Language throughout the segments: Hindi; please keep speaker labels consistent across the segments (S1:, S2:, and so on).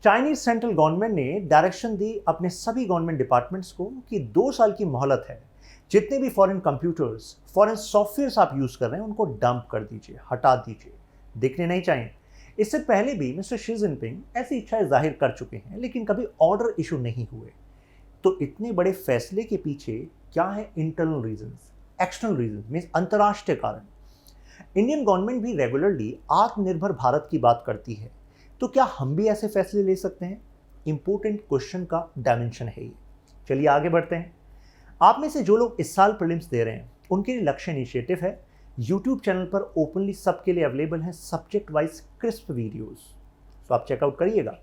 S1: चाइनीज सेंट्रल गवर्नमेंट ने डायरेक्शन दी अपने सभी गवर्नमेंट डिपार्टमेंट्स को कि 2 साल की मोहलत है, जितने भी फॉरेन कंप्यूटर्स, फॉरेन सॉफ्टवेयर्स आप यूज कर रहे हैं उनको डंप कर दीजिए, हटा दीजिए, दिखने नहीं चाहिए। इससे पहले भी मिस्टर शी जिनपिंग ऐसी इच्छाएं जाहिर कर चुके हैं, लेकिन कभी ऑर्डर इशू नहीं हुए। तो इतने बड़े फैसले के पीछे क्या है? Internal reasons, external reasons means अंतर्राष्ट्रीय कारण। इंडियन गवर्नमेंट भी रेगुलरली आत्मनिर्भर भारत की बात करती है, तो क्या हम भी ऐसे फैसले ले सकते हैं? इंपॉर्टेंट क्वेश्चन का डायमेंशन है ये। चलिए आगे बढ़ते हैं। आप में से जो लोग इस साल प्रीलिम्स दे रहे हैं उनके लिए लक्ष्य इनिशिएटिव है, यूट्यूब चैनल पर ओपनली सबके लिए अवेलेबल है सब्जेक्ट वाइज क्रिस्प वीडियोस, तो आप चेकआउट करिएगा।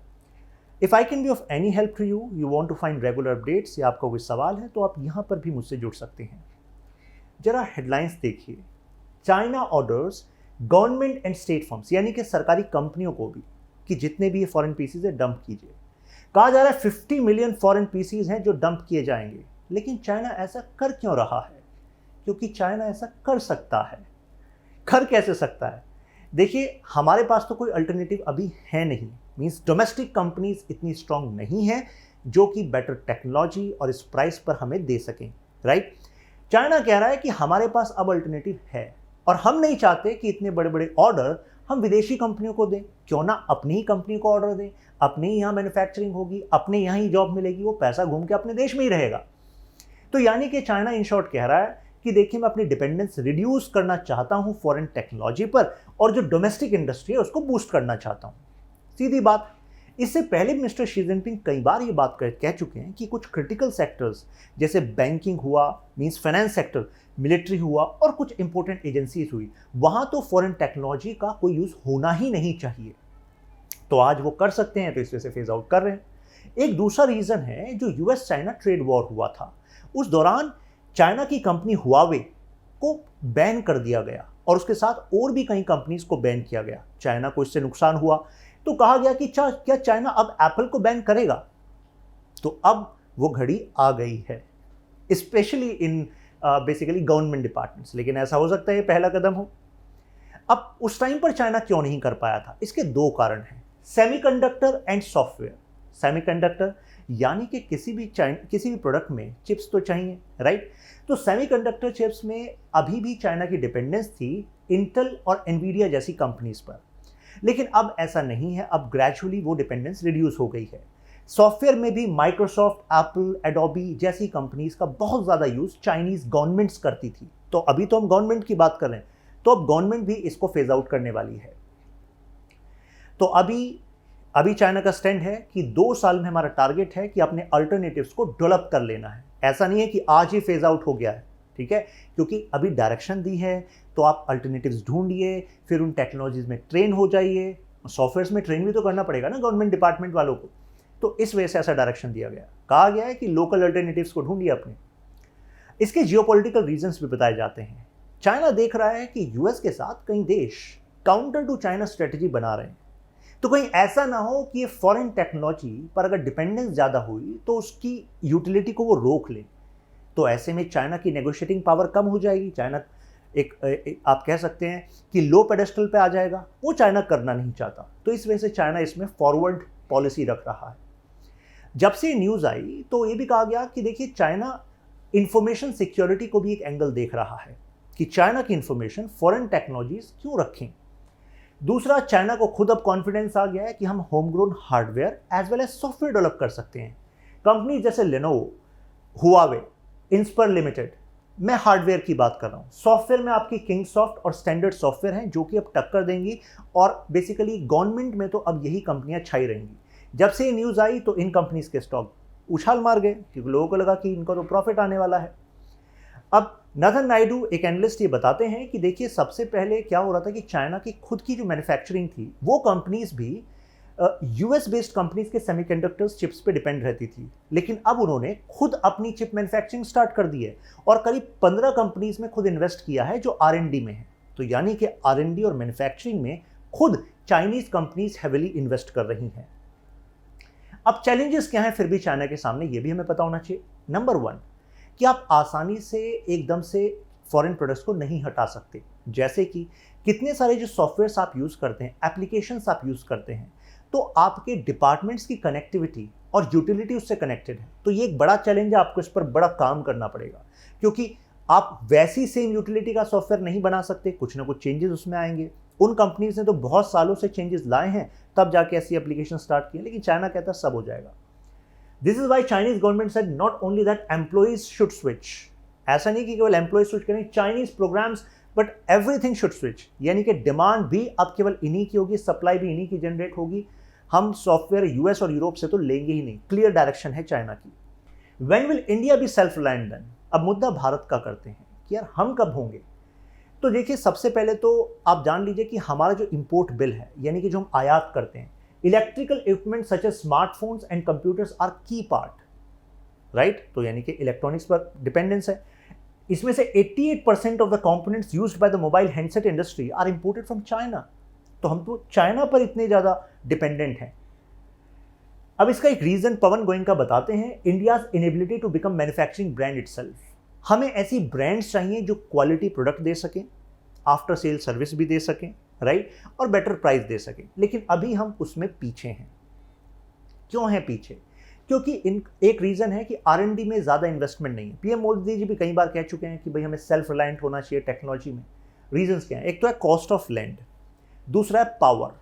S1: If I can be of any help to you, you want to find regular updates या आपका कोई सवाल है तो आप यहाँ पर भी मुझसे जुड़ सकते हैं। जरा हेडलाइंस देखिए। China orders government and state firms यानी कि सरकारी कंपनियों को भी कि जितने भी ये फॉरेन पीसीज है डंप कीजिए। कहा जा रहा है 50 मिलियन फॉरेन पीसीज हैं जो डंप किए जाएंगे। लेकिन चाइना ऐसा कर क्यों रहा है? क्योंकि चाइना ऐसा कर सकता है। कर कैसे सकता है? देखिए, हमारे पास तो कोई अल्टरनेटिव अभी है नहीं, मींस डोमेस्टिक कंपनीज इतनी स्ट्रांग नहीं है जो कि बेटर टेक्नोलॉजी और इस प्राइस पर हमें दे सकें, राइट? चाइना कह रहा है कि हमारे पास अब अल्टरनेटिव है और हम नहीं चाहते कि इतने बड़े बड़े ऑर्डर हम विदेशी कंपनियों को दें। क्यों ना अपनी ही कंपनी को ऑर्डर दें, अपने ही यहाँ मैन्युफैक्चरिंग होगी, अपने यहाँ ही जॉब मिलेगी, वो पैसा घूम के अपने देश में ही रहेगा। तो यानी कि चाइना इन शॉर्ट कह रहा है कि देखिए, मैं अपनी डिपेंडेंस रिड्यूस करना चाहता हूं फॉरेन टेक्नोलॉजी पर और जो डोमेस्टिक इंडस्ट्री है उसको बूस्ट करना चाहता हूं। सीधी बात। इससे पहले मिस्टर शी जिनपिंग कई बार ये बात कह चुके हैं कि कुछ क्रिटिकल सेक्टर्स जैसे बैंकिंग हुआ, मींस फाइनेंस सेक्टर, मिलिट्री हुआ और कुछ इंपॉर्टेंट एजेंसीज हुई, वहां तो फॉरेन टेक्नोलॉजी का कोई यूज होना ही नहीं चाहिए। तो आज वो कर सकते हैं, तो इस वजह से फेज आउट कर रहे हैं। एक दूसरा रीजन है, जो यूएस चाइना ट्रेड वॉर हुआ था उस दौरान चाइना की कंपनी हुआवे को बैन कर दिया गया और उसके साथ और भी कई कंपनीज को बैन किया गया। चाइना को इससे नुकसान हुआ तो कहा गया कि क्या चाइना अब एप्पल को बैन करेगा? तो अब वो घड़ी आ गई है, specially in basically government departments. लेकिन ऐसा हो सकता है ये पहला कदम हो। अब उस टाइम पर चाइना क्यों नहीं कर पाया था? इसके 2 कारण हैं। Semiconductor and software. सेमीकंडक्टर यानी कि किसी भी प्रोडक्ट में चिप्स तो चाहिए, राइट? तो सेमीकंडक्टर चिप्स में अभी भी चाइना की डिपेंडेंस थी इंटेल और एनवीडिया जैसी कंपनीज पर। लेकिन अब ऐसा नहीं है, अब ग्रेजुअली वो डिपेंडेंस रिड्यूस हो गई है। सॉफ्टवेयर में भी माइक्रोसॉफ्ट, एप्पल, एडोबी जैसी कंपनीज का बहुत ज़्यादा यूज चाइनीज गवर्नमेंट्स करती थी। तो अभी तो हम गवर्नमेंट की बात कर रहे हैं, तो अब गवर्नमेंट भी इसको फेज आउट करने वाली है। तो अभी चाइना का स्टैंड है कि 2 साल में हमारा टारगेट है कि अपने अल्टरनेटिव्स को डेवलप कर लेना है। ऐसा नहीं है कि आज ही फेज आउट हो गया है, ठीक है? क्योंकि अभी डायरेक्शन दी है, तो आप अल्टरनेटिव्स ढूंढिए, फिर उन टेक्नोलॉजीज में ट्रेन हो जाइए। सॉफ्टवेयर में ट्रेन भी तो करना पड़ेगा ना गवर्नमेंट डिपार्टमेंट वालों को। तो इस वजह से ऐसा डायरेक्शन दिया गया। कहा गया है कि लोकल अल्टरनेटिव्स को ढूंढिए अपने। इसके जियोपॉलिटिकल रीजंस भी बताए जाते हैं। चाइना देख रहा है कि यूएस के साथ कई देश काउंटर टू चाइना स्ट्रेटजी बना रहे हैं, तो कहीं ऐसा ना हो कि ये फॉरेन टेक्नोलॉजी पर अगर डिपेंडेंस ज़्यादा हुई तो उसकी यूटिलिटी को वो रोक ले। तो ऐसे में चाइना की नेगोशिएटिंग पावर कम हो जाएगी। चाइना एक आप कह सकते हैं कि लो पेडेस्टल पे आ जाएगा। वो चाइना करना नहीं चाहता, तो इस वजह से चाइना इसमें फॉरवर्ड पॉलिसी रख रहा है। जब से न्यूज़ आई तो ये भी कहा गया कि देखिए, चाइना इंफॉर्मेशन सिक्योरिटी को भी एक एंगल देख रहा है कि चाइना की इंफॉर्मेशन फॉरेन टेक्नोलॉजीज क्यों रखें। दूसरा, चाइना को खुद अब कॉन्फिडेंस आ गया है कि हम home grown hardware as well as software develop कर सकते हैं। कंपनी जैसे लेनोवो, हुआवे, इंस्पर लिमिटेड, मैं हार्डवेयर की बात कर रहा हूँ। सॉफ्टवेयर में आपकी किंगसॉफ्ट और स्टैंडर्ड सॉफ्टवेयर हैं जो कि अब टक्कर देंगी और बेसिकली गवर्नमेंट में तो अब यही कंपनियां छाई रहेंगी। जब से ये न्यूज़ आई तो इन कंपनीज के स्टॉक उछाल मार गए क्योंकि लोगों को लगा कि इनका तो प्रॉफिट आने वाला है। अब नथन नायडू, एक एनालिस्ट, ये बताते हैं कि देखिए, सबसे पहले क्या हो रहा था कि चाइना की खुद की जो मैन्युफैक्चरिंग थी वो कंपनीज भी यूएस बेस्ड कंपनीज के सेमीकंडक्टर्स चिप्स पे डिपेंड रहती थी। लेकिन अब उन्होंने खुद अपनी चिप मैन्युफैक्चरिंग स्टार्ट कर दी है और करीब 15 कंपनीज में खुद इन्वेस्ट किया है जो R&D में है। तो यानी कि R&D और मैन्युफैक्चरिंग में खुद चाइनीज कंपनीज हेविली इन्वेस्ट कर रही हैं। अब चैलेंजेस क्या हैं फिर भी चाइना के सामने, ये भी हमें पता होना चाहिए। नंबर 1 कि आप आसानी से एकदम से फॉरेन प्रोडक्ट्स को नहीं हटा सकते। जैसे कि कितने सारे जो सॉफ्टवेयर्स आप यूज़ करते हैं, एप्लीकेशंस आप यूज़ करते हैं, तो आपके डिपार्टमेंट्स की कनेक्टिविटी और यूटिलिटी उससे कनेक्टेड है। तो ये एक बड़ा चैलेंज है, आपको इस पर बड़ा काम करना पड़ेगा, क्योंकि आप वैसी सेम यूटिलिटी का सॉफ्टवेयर नहीं बना सकते, कुछ ना कुछ चेंजेस उसमें आएंगे। उन कंपनीज ने तो बहुत सालों से चेंजेस लाए हैं, तब जाके ऐसी एप्लीकेशन स्टार्ट की, लेकिन चाइना कहता है सब हो जाएगा। This is why Chinese government said not only that employees should switch, ऐसा नहीं कि केवल एम्प्लॉइज स्विच करें, Chinese programs, but everything should switch, यानी कि डिमांड भी अब केवल इन्हीं की होगी, सप्लाई भी इन्हीं की जनरेट होगी। हम सॉफ्टवेयर यूएस और यूरोप से तो लेंगे ही नहीं, क्लियर डायरेक्शन है चाइना की। When will India be self reliant then? अब मुद्दा भारत का करते हैं कि यार हम कब होंगे। तो देखिए, सबसे पहले तो आप जान लीजिए कि हमारा जो इंपोर्ट बिल है, यानी कि जो हम आयात करते हैं, electrical equipment such as smartphones and computers are key part, right. तो यानी कि इलेक्ट्रॉनिक्स पर डिपेंडेंस है। इसमें से 88% of the components used by the mobile handset industry are imported from China. तो हम तो चाइना पर इतने ज्यादा डिपेंडेंट हैं। अब इसका एक रीजन पवन गोयनका बताते हैं, India's inability to become manufacturing brand itself. हमें ऐसी ब्रांड्स चाहिए जो क्वालिटी प्रोडक्ट दे सकें, आफ्टर सेल सर्विस भी दे सकें, राइट, और बेटर प्राइस दे सकें, लेकिन अभी हम उसमें पीछे हैं। क्यों हैं पीछे? क्योंकि एक रीजन है कि R&D में ज्यादा इन्वेस्टमेंट नहीं है। पीएम मोदी जी भी कई बार कह चुके हैं कि भाई हमें सेल्फ रिलायंट होना चाहिए टेक्नोलॉजी में। रीजंस क्या है? एक तो है कॉस्ट ऑफ लैंड, दूसरा है power,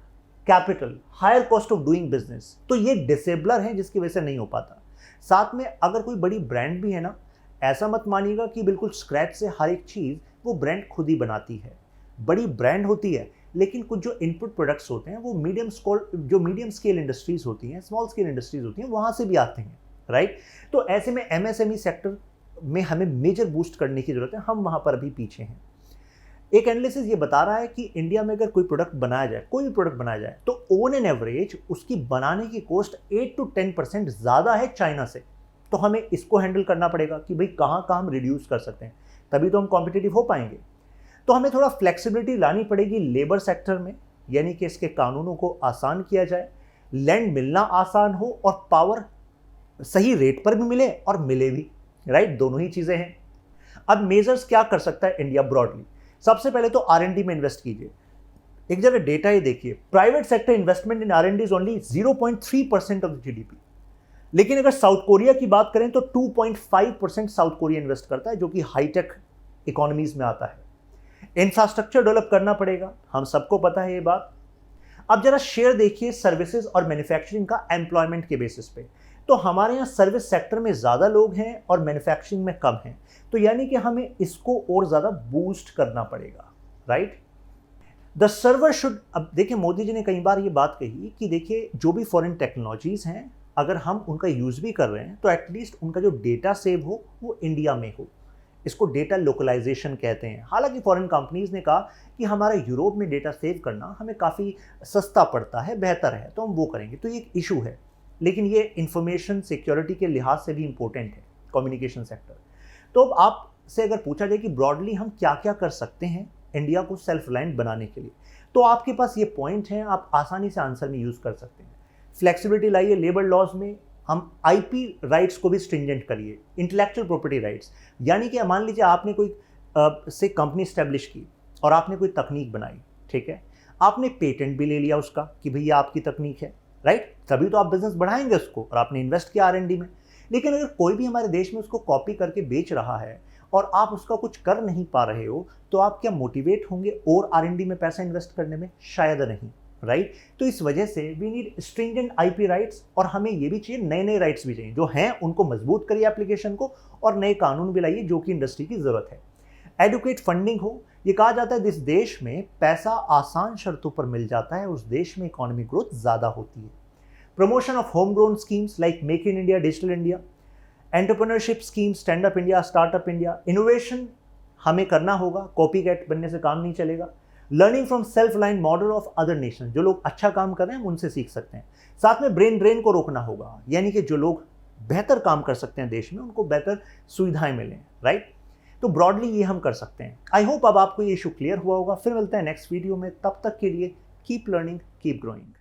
S1: capital, higher cost of doing business. तो ये डिसेबलर है जिसकी वजह से नहीं हो पाता। साथ में अगर कोई बड़ी ब्रांड भी है ना, ऐसा मत मानिएगा कि बिल्कुल स्क्रैच से हर एक चीज वो ब्रांड खुद ही बनाती है। बड़ी ब्रांड होती है, लेकिन कुछ जो इनपुट प्रोडक्ट्स होते हैं वो मीडियम स्केल इंडस्ट्रीज होती हैं, स्मॉल स्केल इंडस्ट्रीज होती हैं, वहां से भी आते हैं, राइट। तो ऐसे में MSME सेक्टर में हमें मेजर बूस्ट करने की जरूरत है, हम वहां पर भी पीछे हैं। एक एनालिसिस ये बता रहा है कि इंडिया में अगर कोई प्रोडक्ट बनाया जाए, कोई भी प्रोडक्ट बनाया जाए, तो ऑन एन एवरेज उसकी बनाने की कॉस्ट 8 to 10% ज्यादा है चाइना से। तो हमें इसको हैंडल करना पड़ेगा कि भाई कहाँ कहाँ हम रिड्यूस कर सकते हैं, तभी तो हम कॉम्पिटिटिव हो पाएंगे। तो हमें थोड़ा फ्लेक्सिबिलिटी लानी पड़ेगी लेबर सेक्टर में, यानी कि इसके कानूनों को आसान किया जाए, लैंड मिलना आसान हो और पावर सही रेट पर भी मिले और मिले भी, राइट, दोनों ही चीजें हैं। अब मेजर्स क्या कर सकता है इंडिया ब्रॉडली? सबसे पहले तो R&D में इन्वेस्ट कीजिए। एक जरा डेटा ये देखिए, private sector investment in R&D is only 0.3% of GDP। लेकिन अगर साउथ कोरिया की बात करें तो 2.5% साउथ कोरिया इन्वेस्ट करता है, जो कि हाईटेक इकोनॉमीज में आता है। इंफ्रास्ट्रक्चर डेवलप करना पड़ेगा, हम सबको पता है ये बात। अब जरा शेयर देखिए सर्विसेज और मैन्युफैक्चरिंग का एम्प्लॉयमेंट के बेसिस पे, तो हमारे यहाँ सर्विस सेक्टर में ज्यादा लोग हैं और मैन्युफैक्चरिंग में कम हैं। तो यानी कि हमें इसको और ज्यादा बूस्ट करना पड़ेगा, राइट। द सर्वर शुड, अब देखिए मोदी जी ने कई बार ये बात कही कि देखिए जो भी फॉरेन टेक्नोलॉजीज हैं, अगर हम उनका यूज भी कर रहे हैं तो एटलीस्ट उनका जो डेटा सेव हो वो इंडिया में हो। इसको डेटा लोकलाइजेशन कहते हैं। हालांकि फॉरेन कंपनीज ने कहा कि हमारा यूरोप में डेटा सेव करना हमें काफ़ी सस्ता पड़ता है, बेहतर है, तो हम वो करेंगे। तो ये एक इशू है, लेकिन ये इंफॉर्मेशन सिक्योरिटी के लिहाज से भी इंपॉर्टेंट है, कम्युनिकेशन सेक्टर। तो अब आपसे अगर पूछा जाए कि ब्रॉडली हम क्या क्या कर सकते हैं इंडिया को सेल्फ रिलायंट बनाने के लिए, तो आपके पास ये पॉइंट हैं, आप आसानी से आंसर में यूज़ कर सकते हैं। फ्लेक्सिबिलिटी लाइए लेबर लॉज में, हम IP राइट्स को भी स्ट्रिंजेंट करिए, इंटेलेक्चुअल प्रॉपर्टी राइट्स, यानी कि मान लीजिए आपने कोई से कंपनी स्टैब्लिश की और आपने कोई तकनीक बनाई, ठीक है, आपने पेटेंट भी ले लिया उसका कि भैया आपकी तकनीक है, राइट, तभी तो आप बिजनेस बढ़ाएंगे उसको, और आपने इन्वेस्ट किया R&D में। लेकिन अगर कोई भी हमारे देश में उसको कॉपी करके बेच रहा है और आप उसका कुछ कर नहीं पा रहे हो, तो आप क्या मोटिवेट होंगे और R&D में पैसा इन्वेस्ट करने में? शायद नहीं, राइट। तो इस वजह से we need stringent IP rights, और हमें ये भी चाहिए नए नए राइट्स भी चाहिए, जो हैं उनको मजबूत करिए एप्लीकेशन को, और नए कानून भी लाइए जो कि इंडस्ट्री की जरूरत है। एडुकेट फंडिंग हो, ये कहा जाता है जिस देश में पैसा आसान शर्तों पर मिल जाता है उस देश में इकोनॉमिक ग्रोथ ज्यादा होती है। Promotion of home grown schemes like make in India, digital India, entrepreneurship scheme, stand up India, startup India. Innovation हमें करना होगा, कॉपी कैट बनने से काम नहीं चलेगा। Learning from self reliant model of other nation, जो लोग अच्छा काम कर रहे हैं हम उनसे सीख सकते हैं। साथ में ब्रेन ड्रेन को रोकना होगा, यानी कि जो लोग बेहतर काम कर सकते हैं देश में उनको बेहतर सुविधाएं मिलें, राइट। तो ब्रॉडली ये हम कर सकते हैं। आई होप अब आपको ये इशू क्लियर हुआ होगा। फिर मिलते हैं नेक्स्ट वीडियो में, तब तक के लिए कीप लर्निंग, कीप ग्रोइंग।